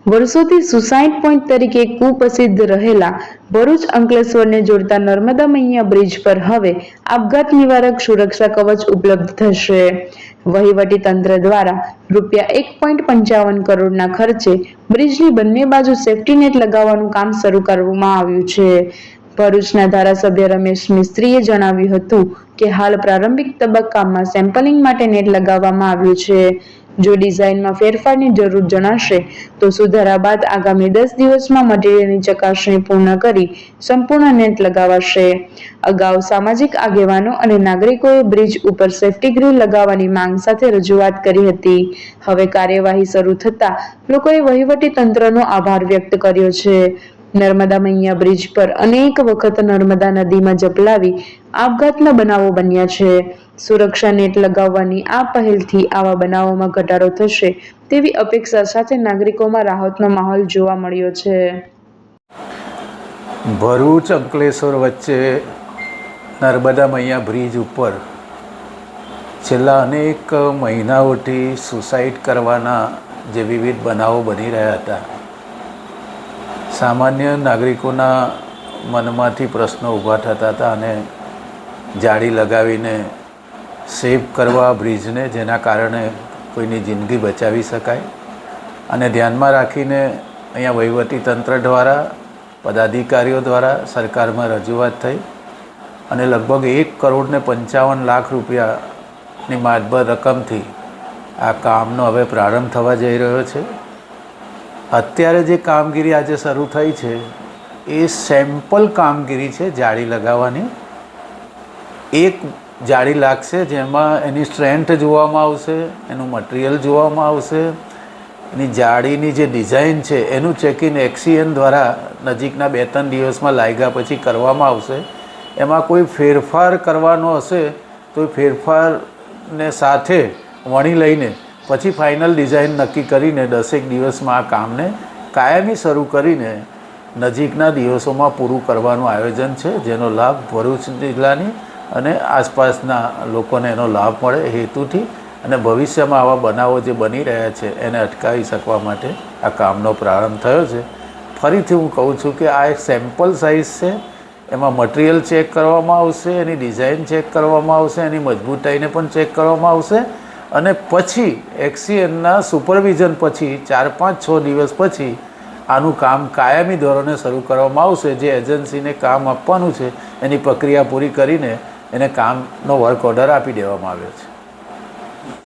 વર્ષોથી suicide point તરીકે કુપ્રસિદ્ધ રહેલા ભરૂચ અંકલેશ્વરને જોડતા નર્મદા મૈયા બ્રિજ પર હવે આપઘાત નિવારક સુરક્ષા કવચ ઉપલબ્ધ થશે। વહીવટી તંત્ર દ્વારા ₹1.55 કરોડના ખર્ચે બ્રિજની બંને બાજુ સેફ્ટી નેટ લગાવવાનું કામ શરૂ કરવામાં આવ્યું છે। ભરૂચના ધારાસભ્ય રમેશ મિસ્ત્રીએ જણાવ્યું હતું કે હાલ પ્રારંભિક તબક્કામાં સેમ્પલિંગ માટે નેટ લગાવવામાં આવ્યું છે। જો ડિઝાઇનમાં ફેરફારની જરૂર જણાશે તો સુધારા બાદ આગામી 10 દિવસમાં મટીરીયલની ચકાસણી પૂર્ણ કરી સંપૂર્ણ નેટ લગાવાશે। અગાઉ સામાજિક આગેવાનો અને નાગરિકોએ બ્રિજ ઉપર સેફ્ટી ગ્રીલ લગાવવાની માંગ સાથે રજૂઆત કરી હતી। હવે કાર્યવાહી શરૂ થતાં લોકોએ વહીવટી તંત્રનો આભાર વ્યક્ત કર્યો છે। નર્મદા મૈયા બ્રિજ પર અનેક વખત નર્મદા નદીમાં ઝપલાવી આપઘાતના બનાવો બન્યા છે। સુરક્ષા નેટ લગાવવાની આ પહેલથી આવા બનાવોમાં ઘટાડો થશે તેવી અપેક્ષા સાથે નાગરિકોમાં રાહતનો માહોલ જોવા મળ્યો છે। ભરૂચ અંકલેશ્વર વચ્ચે નર્મદા મૈયા બ્રિજ ઉપર છેલ્લા અનેક મહિનાઓથી સુસાઇડ કરવાના જે વિવિધ બનાવો બની રહ્યા હતા, સામાન્ય નાગરિકોના મનમાંથી પ્રશ્નો ઊભા થતા હતા અને જાળી લગાવીને સેફ કરવા બ્રિજને, જેના કારણે કોઈની જિંદગી બચાવી શકાય, અને ધ્યાનમાં રાખીને અહીંયા વહીવટી તંત્ર દ્વારા, પદાધિકારીઓ દ્વારા સરકારમાં રજૂઆત થઈ અને લગભગ ₹1.55 કરોડ માતબર રકમથી આ કામનો હવે પ્રારંભ થવા જઈ રહ્યો છે। અત્યારે જે કામગીરી આજે શરૂ થઈ છે એ સેમ્પલ કામગીરી છે જાળી લગાવવાની। એક જાળી લાગશે જેમાં એની સ્ટ્રેન્થ જોવામાં આવશે, એનું મટીરિયલ જોવામાં આવશે, એની જાળીની જે ડિઝાઇન છે એનું ચેકિંગ એક્સીએન દ્વારા નજીકના 2-3 દિવસમાં લાગ્યા પછી કરવામાં આવશે। એમાં કોઈ ફેરફાર કરવાનો હશે તો એ ફેરફારને સાથે વણી લઈને પછી ફાઇનલ ડિઝાઇન નક્કી કરીને 10 દિવસમાં આ કામને કાયમી શરૂ કરીને નજીકના દિવસોમાં પૂરું કરવાનું આયોજન છે, જેનો લાભ ભરૂચ જિલ્લાની અને આસપાસના લોકોને એનો લાભ મળે હેતુથી, અને ભવિષ્યમાં આવા બનાવો જે બની રહ્યા છે એને અટકાવી શકવા માટે આ કામનો પ્રારંભ થયો છે। ફરીથી હું કહું છું કે આ એક સેમ્પલ સાઇઝ છે, એમાં મટીરિયલ ચેક કરવામાં આવશે, એની ડિઝાઇન ચેક કરવામાં આવશે, એની મજબૂતાઈને પણ ચેક કરવામાં આવશે, અને પછી એક્સીએનના સુપરવિઝન પછી 4-5-6 દિવસ પછી આનું કામ કાયમી ધોરણે શરૂ કરવામાં આવશે। જે એજન્સીને કામ આપવાનું છે એની પ્રક્રિયા પૂરી કરીને એને કામનો વર્ક ઓર્ડર આપી દેવામાં આવ્યો છે।